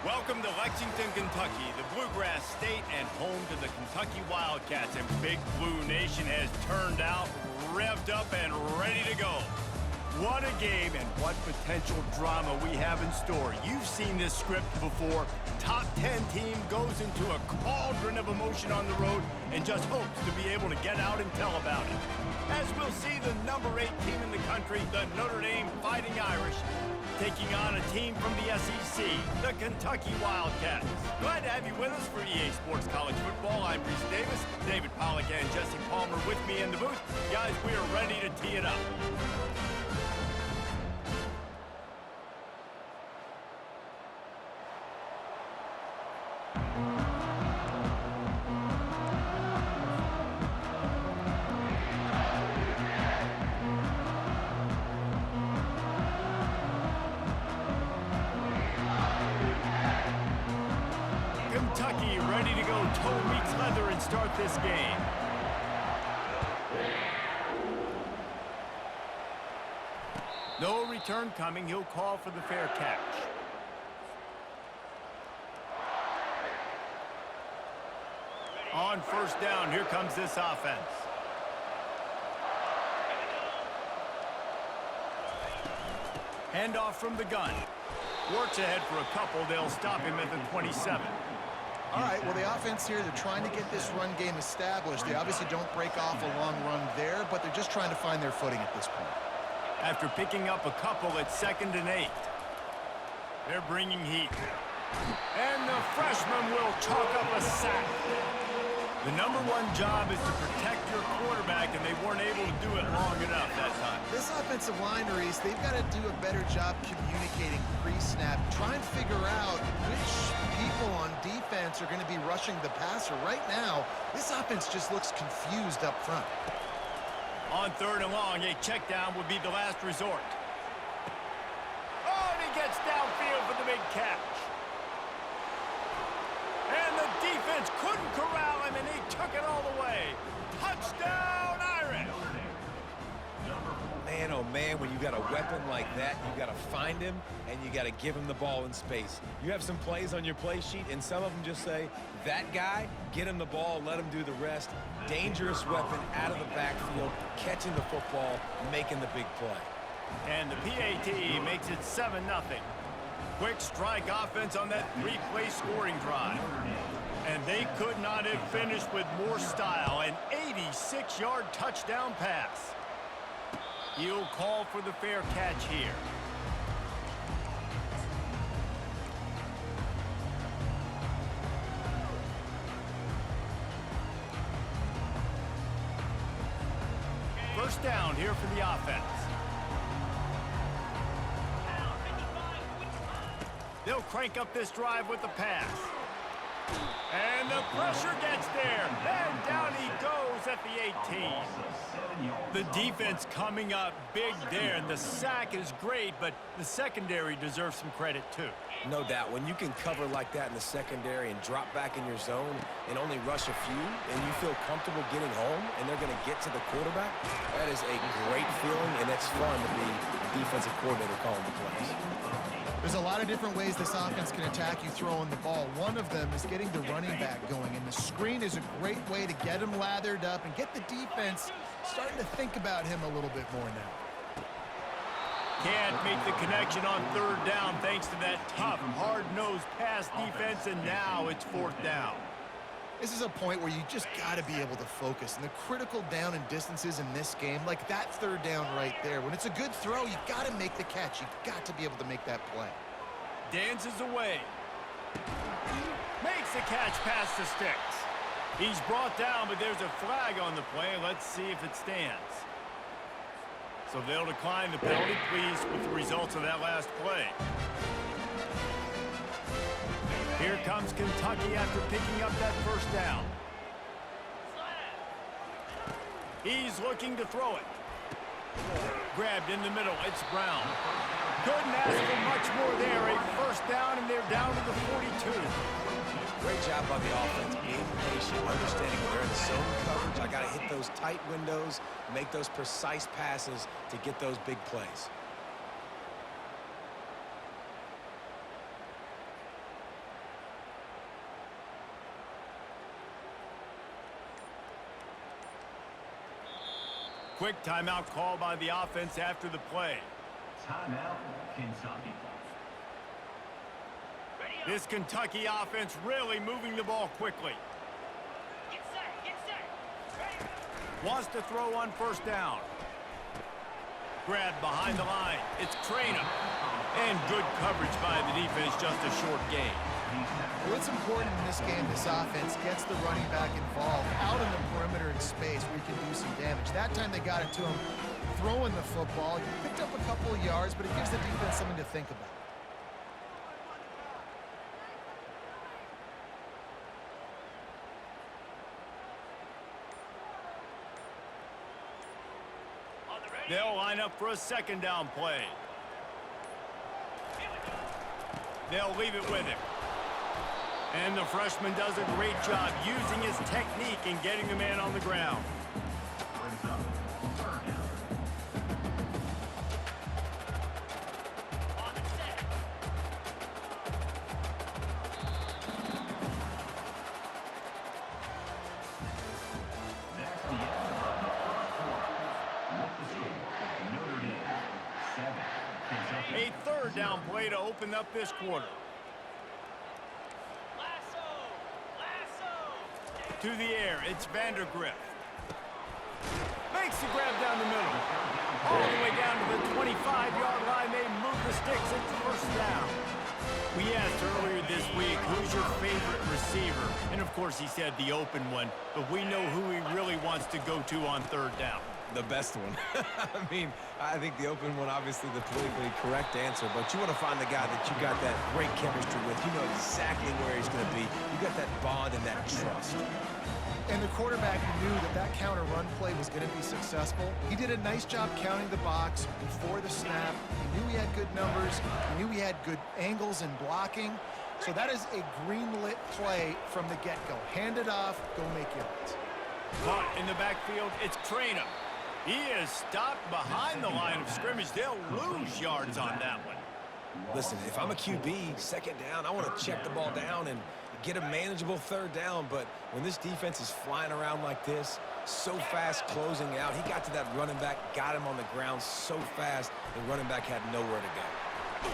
Welcome to Lexington, Kentucky, the Bluegrass State and home to the Kentucky Wildcats. And Big Blue Nation has turned out, revved up, and ready to go. What a game and what potential drama we have in store. You've seen this script before. Top 10 team goes into a cauldron of emotion on the road and just hopes to be able to get out and tell about it. As we'll see the number 8 team in the country, the Notre Dame Fighting Irish, taking on a team from the SEC, the Kentucky Wildcats. Glad to have you with us for EA Sports College Football. I'm Reese Davis, David Pollack and Jesse Palmer with me in the booth. Guys, we are ready to tee it up. Kentucky ready to go toe meets leather and start this game. No return coming. He'll call for the fair catch. On first down, here comes this offense. Handoff from the gun. Works ahead for a couple. They'll stop him at the 27. All right, well, the offense here, they're trying to get this run game established. They obviously don't break off a long run there, but they're just trying to find their footing at this point. After picking up a couple at 2nd and 8. They're bringing heat. And the freshman will chalk up a sack. The number one job is to protect your quarterback, and they weren't able to do it long enough that time. This offensive line, Reese, they've got to do a better job communicating pre-snap, try and figure out which people on defense are going to be rushing the passer. Right now, this offense just looks confused up front. On 3rd and long, a check down would be the last resort. Oh, and he gets downfield for the big catch. And the defense couldn't corral him, and he took it all the way. Touchdown, Irish! Man, oh man, when you got a weapon like that, you got to find him, and you got to give him the ball in space. You have some plays on your play sheet, and some of them just say, that guy, get him the ball, let him do the rest. Dangerous weapon out of the backfield, catching the football, making the big play. And the PAT makes it 7-0. Quick strike offense on that 3-play scoring drive. And they could not have finished with more style. An 86-yard touchdown pass. He'll call for the fair catch here. First down here for the offense. They'll crank up this drive with the pass. And the pressure gets there. And down he goes at the 18. The defense coming up big there. And the sack is great, but the secondary deserves some credit too. No doubt. When you can cover like that in the secondary and drop back in your zone and only rush a few, and you feel comfortable getting home, and they're going to get to the quarterback, that is a great feeling, and it's fun to be the defensive coordinator calling the plays. There's a lot of different ways this offense can attack you throwing the ball. One of them is getting the running back going, and the screen is a great way to get him lathered up and get the defense starting to think about him a little bit more now. Can't make the connection on 3rd down thanks to that tough, hard-nosed pass defense, and now it's 4th down. This is a point where you just got to be able to focus. And the critical down and distances in this game, like that 3rd down right there, when it's a good throw, you got to make the catch. You got to be able to make that play. Dances away. Makes the catch past the sticks. He's brought down, but there's a flag on the play. Let's see if it stands. So they'll decline the penalty, pleased with the results of that last play. Here comes Kentucky after picking up that first down. He's looking to throw it. Grabbed in the middle. It's Brown. Couldn't ask for much more there. A first down, and they're down to the 42. Great job by the offense, being patient, understanding when they're in zone coverage. I got to hit those tight windows, make those precise passes to get those big plays. quick timeout call by the offense after the play. Timeout, Kentucky. This Kentucky offense really moving the ball quickly. Get set. Ready. Wants to throw on first down. Grab behind the line. It's Traynor. And good coverage by the defense, just a short gain. Well, it's important in this game this offense gets the running back involved out in the perimeter in space where he can do some damage. That time they got it to him throwing the football. He picked up a couple of yards, but it gives the defense something to think about. They'll line up for a second down play. They'll leave it with him. And the freshman does a great job using his technique and getting the man on the ground. A third down play to open up this quarter. To the air, it's Vandergriff. Makes the grab down the middle. All the way down to the 25-yard line. They move the sticks. It's first down. We asked earlier this week, who's your favorite receiver? And, of course, he said the open one. But we know who he really wants to go to on third down. The best one. I mean, I think the open one, obviously the politically correct answer, but you want to find the guy that you got that great chemistry with. You know exactly where he's going to be. You got that bond and that trust. And the quarterback knew that that counter run play was going to be successful. He did a nice job counting the box before the snap. He knew he had good numbers. He knew he had good angles and blocking. So that is a green-lit play from the get-go. Hand it off, go make yards. Caught in the backfield, it's Traynor. He is stopped behind the line of scrimmage. They'll lose yards on that one. Listen, if I'm a QB, second down, I want to check the ball down and get a manageable third down. But when this defense is flying around like this, so fast closing out, he got to that running back, got him on the ground so fast, the running back had nowhere to go.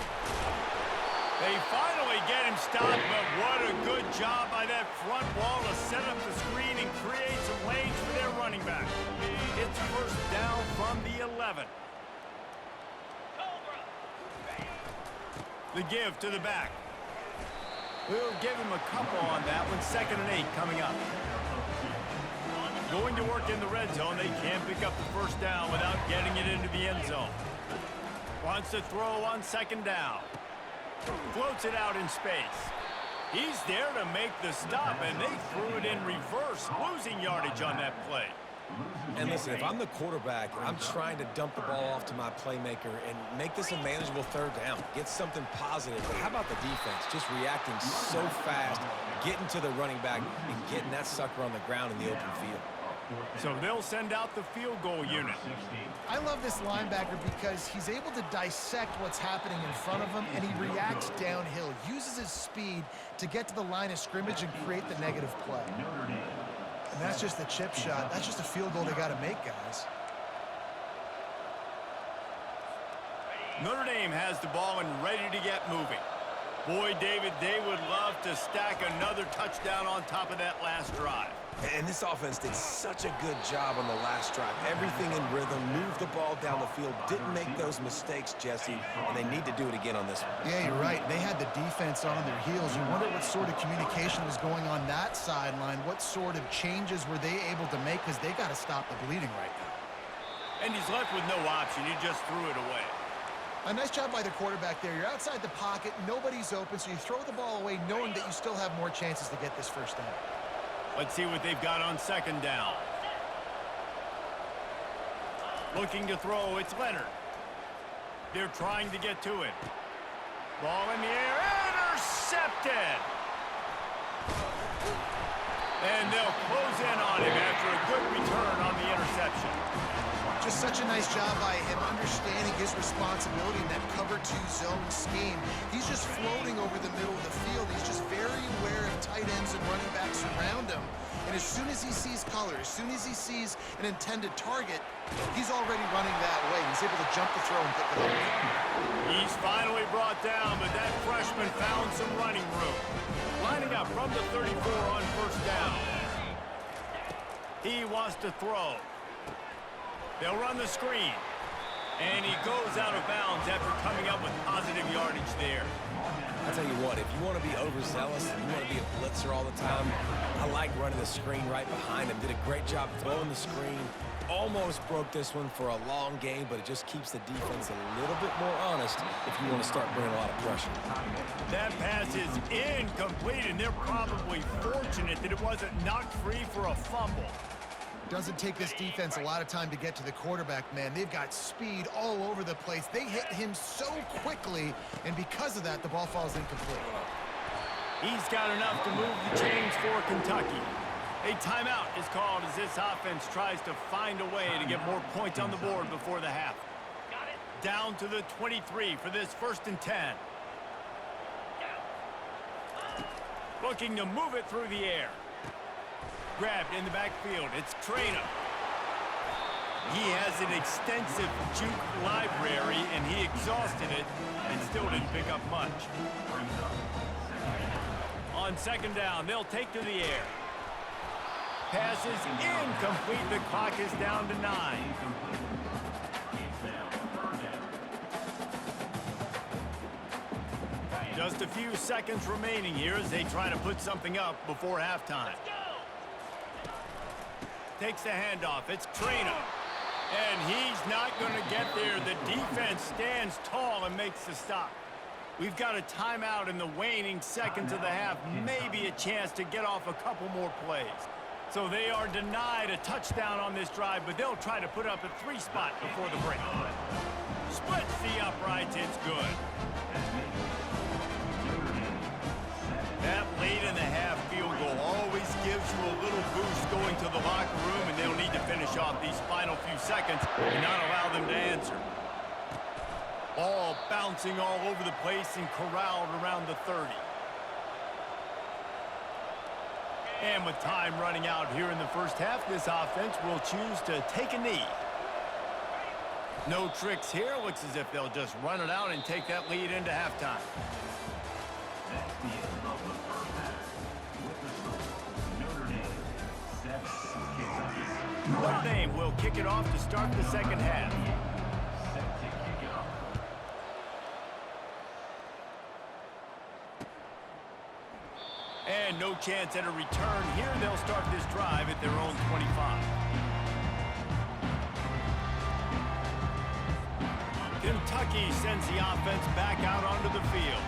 They finally get him stopped, but what a good job by that front wall to set up the screen and create some lanes for their running back. It's first down from the 11. The give to the back. We'll give him a couple on that one. 2nd and 8 coming up. Going to work in the red zone. They can't pick up the first down without getting it into the end zone. Wants to throw on 2nd down. Floats it out in space. He's there to make the stop, and they threw it in reverse, losing yardage on that play. And listen, if I'm the quarterback, I'm trying to dump the ball off to my playmaker and make this a manageable third down. Get something positive. But how about the defense? Just reacting so fast, getting to the running back, and getting that sucker on the ground in the open field. So they'll send out the field goal unit. I love this linebacker because he's able to dissect what's happening in front of him, and he reacts downhill, uses his speed to get to the line of scrimmage and create the negative play. And that's just a chip shot. That's just a field goal they got to make, guys. Notre Dame has the ball and ready to get moving. Boy, David, they would love to stack another touchdown on top of that last drive. And this offense did such a good job on the last drive. Everything in rhythm, moved the ball down the field, didn't make those mistakes, Jesse, and they need to do it again on this one. Yeah, you're right. They had the defense on their heels. You wonder what sort of communication was going on that sideline. What sort of changes were they able to make, because they got to stop the bleeding right now. And he's left with no option. He just threw it away. A nice job by the quarterback there. You're outside the pocket, nobody's open, so you throw the ball away knowing that you still have more chances to get this first down. Let's see what they've got on 2nd down. Looking to throw, it's Leonard. They're trying to get to it. Ball in the air, intercepted! And they'll close in on him after a good return on the interception. Just such a nice job by him understanding his responsibility in that cover 2 zone scheme. He's just floating over the middle of the field. He's just very aware of tight ends and running backs around him. And as soon as he sees color, as soon as he sees an intended target, he's already running that way. He's able to jump the throw and get the hook. He's finally brought down, but that freshman found some running room. Lining up from the 34 on first down. He wants to throw. They'll run the screen. And he goes out of bounds after coming up with positive yardage there. I'll tell you what, if you want to be overzealous and you want to be a blitzer all the time, I like running the screen right behind him. Did a great job throwing the screen. Almost broke this one for a long game, but it just keeps the defense a little bit more honest if you want to start bringing a lot of pressure. That pass is incomplete, and they're probably fortunate that it wasn't knocked free for a fumble. Doesn't take this defense a lot of time to get to the quarterback, man. They've got speed all over the place. They hit him so quickly, and because of that, the ball falls incomplete. He's got enough to move the chains for Kentucky. A timeout is called as this offense tries to find a way to get more points on the board before the half. Down to the 23 for this 1st and 10. Looking to move it through the air. Grabbed in the backfield. It's Traynor. He has an extensive juke library, and he exhausted it and still didn't pick up much. On 2nd down, they'll take to the air. Pass is incomplete. The clock is down to 9. Just a few seconds remaining here as they try to put something up before halftime. Takes the handoff. It's Traynor. And he's not going to get there. The defense stands tall and makes the stop. We've got a timeout in the waning seconds of the half. Maybe a chance to get off a couple more plays. So they are denied a touchdown on this drive, but they'll try to put up a 3-spot before the break. Splits the uprights. It's good. That late in the half field goal always gives you a little boost going to the locker room, and they'll need to finish off these final few seconds and not allow them to answer. Ball bouncing all over the place and corralled around the 30. And with time running out here in the first half, this offense will choose to take a knee. No tricks here. Looks as if they'll just run it out and take that lead into halftime. That's the end of the first half. With the score, Notre Dame 7, Kentucky. Notre Dame will kick it off to start the second half. Set to kick it off. And no chance at a return here. They'll start this drive at their own 25. Kentucky sends the offense back out onto the field.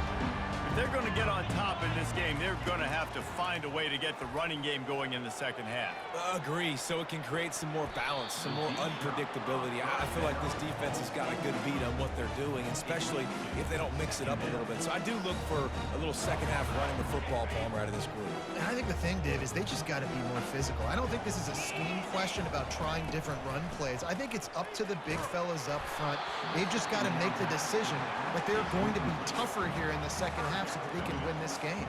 If they're going to get on top in this game, they're going to have to find a way to get the running game going in the second half. Agree, so it can create some more balance, some more unpredictability. I feel like this defense has got a good beat on what they're doing, especially if they don't mix it up a little bit. So I do look for a little second half running the football, Palmer, out of this group. And I think the thing, Dave, is they just got to be more physical. I don't think this is a scheme question about trying different run plays. I think it's up to the big fellas up front. They've just got to make the decision that they're going to be tougher here in the second half so that they can win this game.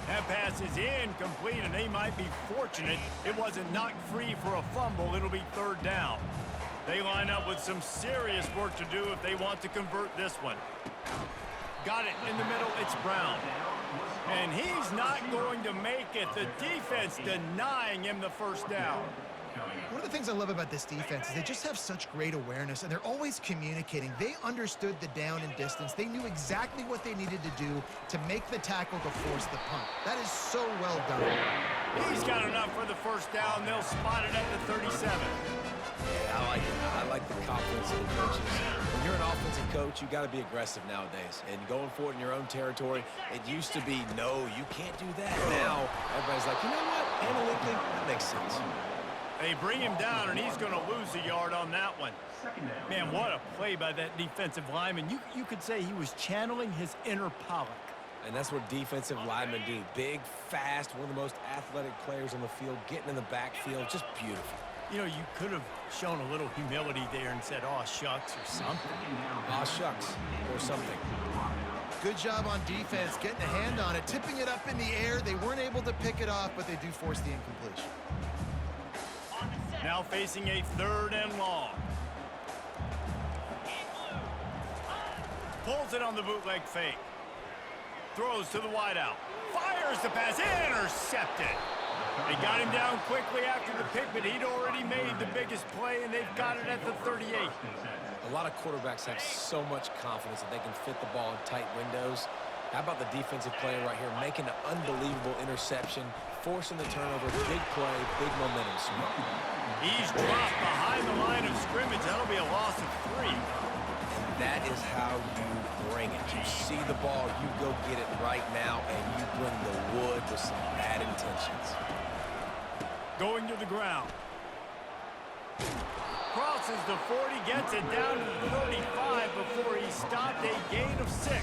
That pass is incomplete, and they might be fortunate it wasn't knocked free for a fumble. It'll be 3rd down. They line up with some serious work to do if they want to convert this one. Got it in the middle. It's Brown. And he's not going to make it. The defense denying him the 1st down. One of the things I love about this defense is they just have such great awareness, and they're always communicating. They understood the down and distance. They knew exactly what they needed to do to make the tackle to force the punt. That is so well done. He's got enough for the 1st down. They'll spot it at the 37. Yeah, I like it. I like the confidence of the coaches. When you're an offensive coach, you got to be aggressive nowadays. And going for it in your own territory, it used to be, no, you can't do that. Now, everybody's like, you know what? Analytically, that makes sense. They bring him down, and he's going to lose a yard on that one. Man, what a play by that defensive lineman. You could say he was channeling his inner Pollock. And that's what defensive linemen do. Big, fast, one of the most athletic players on the field, getting in the backfield, just beautiful. You know, you could have shown a little humility there and said, "Aw, shucks," or something. Aw, shucks, or something. Good job on defense, getting a hand on it, tipping it up in the air. They weren't able to pick it off, but they do force the incompletion. Now facing a 3rd and long. Pulls it on the bootleg fake. Throws to the wideout. Fires the pass. Intercepted. They got him down quickly after the pick, but he'd already made the biggest play, and they've got it at the 38. A lot of quarterbacks have so much confidence that they can fit the ball in tight windows. How about the defensive player right here making an unbelievable interception, forcing the turnover, big play, big momentum swing. He's dropped behind the line of scrimmage. That'll be a loss of 3. And that is how you bring it. You see the ball, you go get it right now, and you bring the wood with some bad intentions. Going to the ground. Crosses the 40, gets it down to the 35 before he stopped, a gain of 6.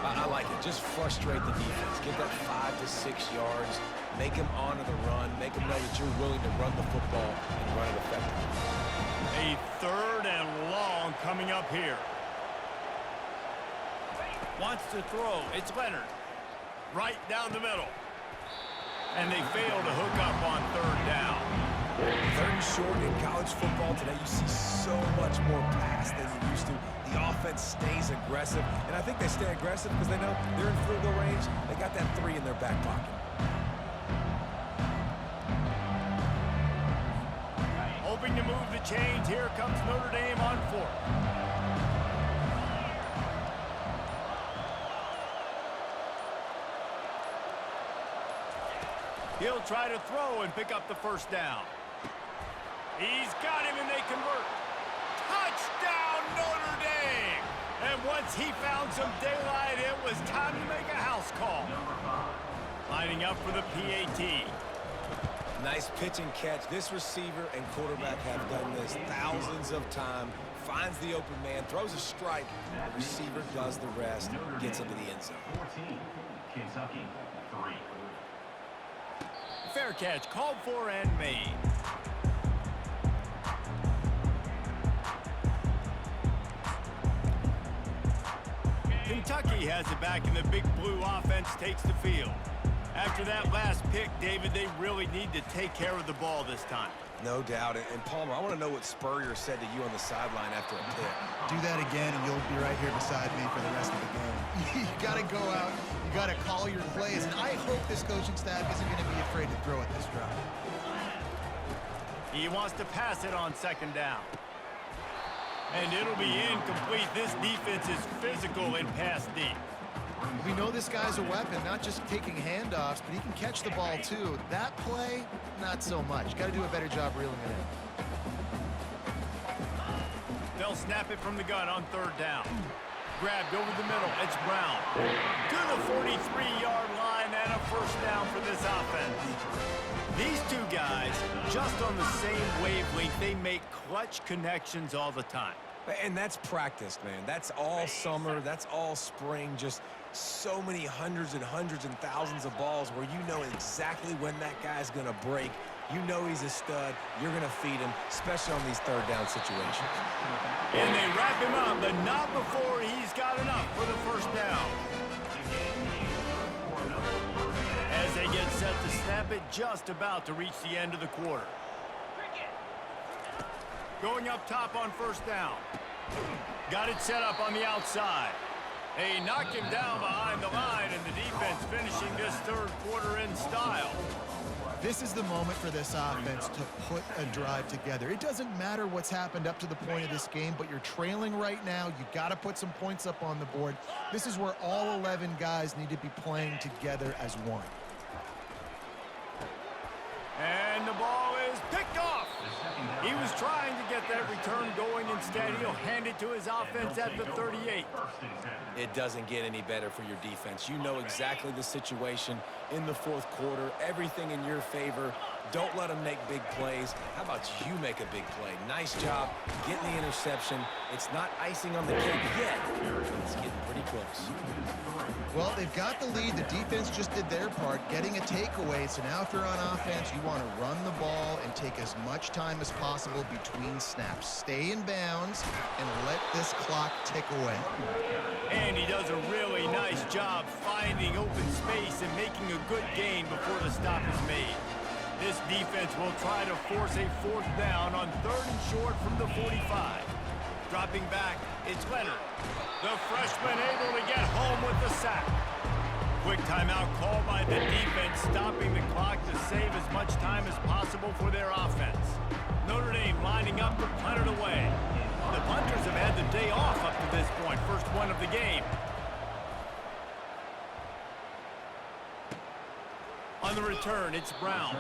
I like it. Just frustrate the defense. Get that 5 to 6 yards. Make them honor the run. Make them know that you're willing to run the football and run it effectively. A 3rd and long coming up here. Wants to throw. It's Leonard. Right down the middle. And they fail to hook up on 3rd down. 3rd and short in college football today, you see so much more pass than you used to. The offense stays aggressive, and I think they stay aggressive because they know they're in field goal range. They got that 3 in their back pocket. Hoping to move the chains. Here comes Notre Dame on 4th. He'll try to throw and pick up the 1st down. He's got him, and they convert. Touchdown, Notre Dame! And once he found some daylight, it was time to make a house call. Lining up for the PAT. Nice pitch and catch. This receiver and quarterback have done this thousands of times. Finds the open man, throws a strike. The receiver does the rest, gets into the end zone. 14, Kentucky 3. Fair catch, called for and made. Kentucky has it back, and the Big Blue offense takes the field. After that last pick, David, they really need to take care of the ball this time. No doubt. And Palmer, I want to know what Spurrier said to you on the sideline after a pick. Do that again, and you'll be right here beside me for the rest of the game. You got to go out. You got to call your plays, and I hope this coaching staff isn't going to be afraid to throw at this drive. He wants to pass it on 2nd down. And it'll be incomplete. This defense is physical in pass deep. We know this guy's a weapon, not just taking handoffs, but he can catch the ball too. That play, not so much. Got to do a better job reeling it in. They'll snap it from the gun on 3rd down. Grabbed over the middle. It's Brown. To the 43-yard line and a 1st down for this offense. These two guys, just on the same wavelength, they make clutch connections all the time. And that's practice, man. That's all summer. That's all spring. Just so many hundreds and thousands of balls where you know exactly when that guy's going to break. You know he's a stud. You're going to feed him, especially on these 3rd down situations. And they wrap him up, but not before he's got enough for the 1st down. As they get set to snap it, just about to reach the end of the quarter. Going up top on 1st down. Got it set up on the outside. They knock him down behind the line, and the defense finishing this 3rd quarter in style. This is the moment for this offense to put a drive together. It doesn't matter what's happened up to the point of this game, but you're trailing right now. You got to put some points up on the board. This is where all 11 guys need to be playing together as one. And the ball is picked off. He was trying to get that return going. Instead, he'll hand it to his offense at the 38. It doesn't get any better for your defense. You know exactly the situation in the 4th quarter. Everything in your favor. Don't let them make big plays. How about you make a big play? Nice job getting the interception. It's not icing on the cake yet, but it's getting pretty close. Well, they've got the lead. The defense just did their part, getting a takeaway. So now if you're on offense, you want to run the ball and take as much time as possible between snaps. Stay in bounds and let this clock tick away. And he does a really nice job finding open space and making a good gain before the stop is made. This defense will try to force a 4th down on 3rd and short from the 45. Dropping back, it's Leonard. The freshman able to get home with the sack. Quick timeout called by the defense, stopping the clock to save as much time as possible for their offense. Notre Dame lining up to punt it away. The punters have had the day off up to this point, first one of the game. On the return, it's Brown.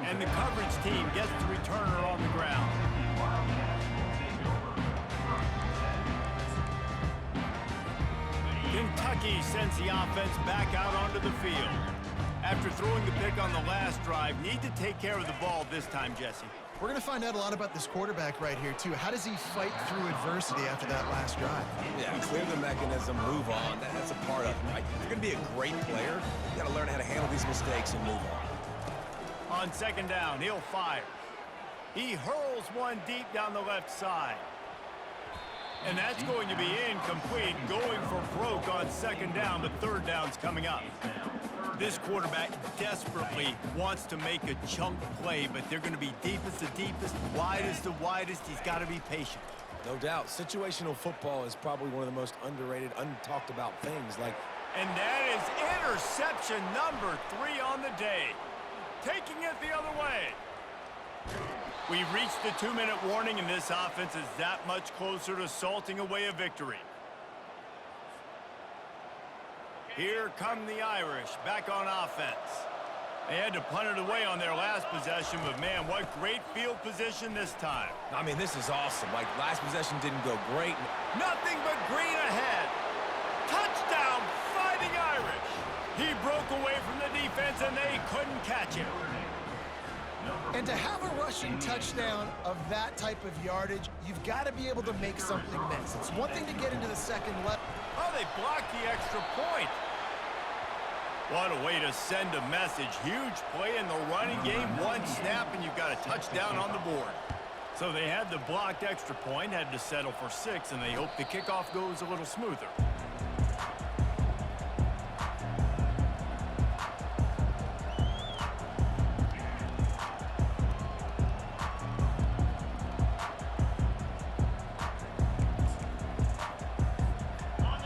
And the coverage team gets the returner on the ground. Kentucky sends the offense back out onto the field. After throwing the pick on the last drive, need to take care of the ball this time, Jesse. We're going to find out a lot about this quarterback right here, too. How does he fight through adversity after that last drive? Yeah, clear the mechanism, move on. That's a part of it, right? If you're going to be a great player, you got to learn how to handle these mistakes and move on. On 2nd down, he'll fire. He hurls one deep down the left side. And that's going to be incomplete, going for broke on 2nd down, but 3rd down's coming up. This quarterback desperately wants to make a chunk play, but they're going to be deepest to deepest, widest to widest. He's got to be patient. No doubt. Situational football is probably one of the most underrated, untalked about things. And that is interception number 3 on the day. Taking it the other way. We've reached the 2-minute warning, and this offense is that much closer to salting away a victory. Here come the Irish, back on offense. They had to punt it away on their last possession, but man, what great field position this time. I mean, this is awesome. Last possession didn't go great. Nothing but green ahead. Touchdown, Fighting Irish. He broke away from the defense, and they couldn't catch him. And to have a rushing touchdown of that type of yardage, you've got to be able to make something miss. It's one thing to get into the second level. Oh, they blocked the extra point. What a way to send a message. Huge play in the running game. 1 snap, and you've got a touchdown on the board. So they had the blocked extra point, had to settle for 6, and they hope the kickoff goes a little smoother.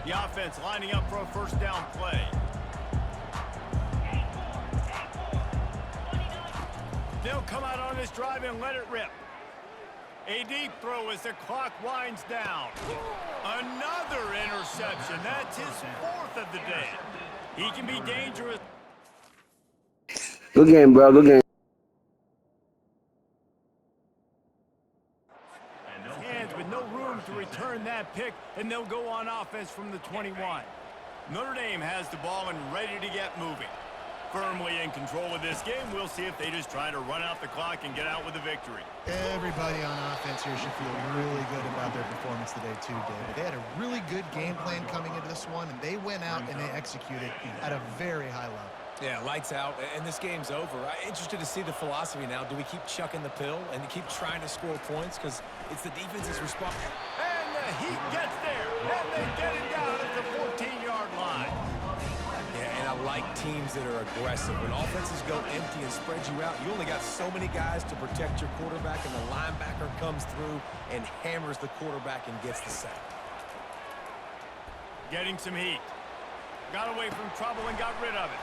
The offense lining up for a 1st down play. They'll come out on this drive and let it rip. A deep throw as the clock winds down. Another interception. That's his 4th of the day. He can be dangerous. Good game, bro. Good game. Hands with no room to return that pick, and they'll go on offense from the 21. Notre Dame has the ball and ready to get moving. Firmly in control of this game. We'll see if they just try to run out the clock and get out with a victory. Everybody on offense here should feel really good about their performance today too, David. They had a really good game plan coming into this one, and they went out and they executed at a very high level. Yeah, lights out, and this game's over. I'm interested to see the philosophy now. Do we keep chucking the pill and keep trying to score points? Because it's the defense's response. And the Heat gets there, and they get it down at the 14-yard line. Yeah, and I like teams that are aggressive. When offenses go empty and spread you out, you only got so many guys to protect your quarterback, and the linebacker comes through and hammers the quarterback and gets the sack. Getting some heat. Got away from trouble and got rid of it.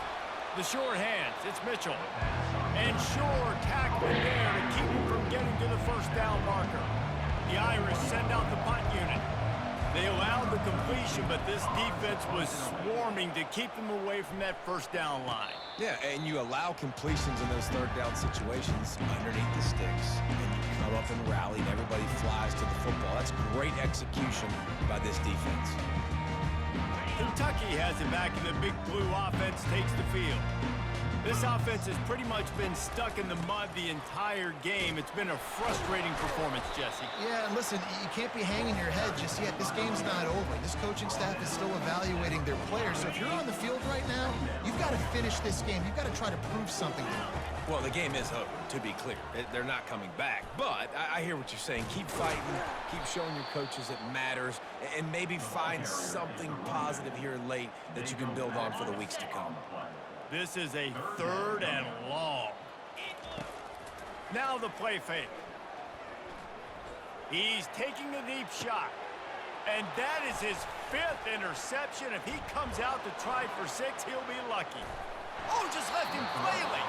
The short hands, it's Mitchell. And Shore tackling there to keep him from getting to the 1st down marker. The Irish send out the punt unit. They allowed the completion, but this defense was swarming to keep them away from that 1st down line. Yeah, and you allow completions in those 3rd down situations underneath the sticks. And you come up and rally, and everybody flies to the football. That's great execution by this defense. Kentucky has it back, and the Big Blue offense takes the field. This offense has pretty much been stuck in the mud the entire game. It's been a frustrating performance, Jesse. Yeah, and listen, you can't be hanging your head just yet. This game's not over. This coaching staff is still evaluating their players. So if you're on the field right now, you've got to finish this game. You've got to try to prove something to them. Well, the game is over, to be clear. They're not coming back. But I hear what you're saying. Keep fighting. Keep showing your coaches it matters. And maybe find something positive here late that you can build on for the weeks to come. This is a 3rd and long. Now the play fake. He's taking a deep shot. And that is his 5th interception. If he comes out to try for 6, he'll be lucky. Oh, just left him flailing.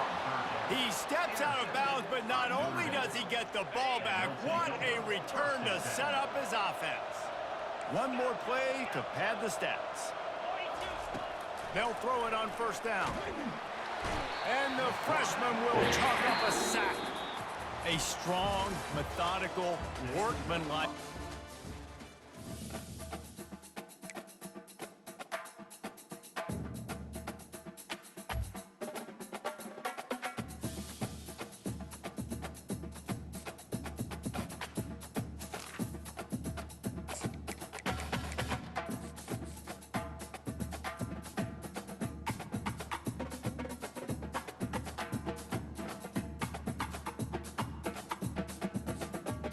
He steps out of bounds, but not only does he get the ball back, what a return to set up his offense. One more play to pad the stats. They'll throw it on 1st down. And the freshman will chalk up a sack. A strong, methodical, workmanlike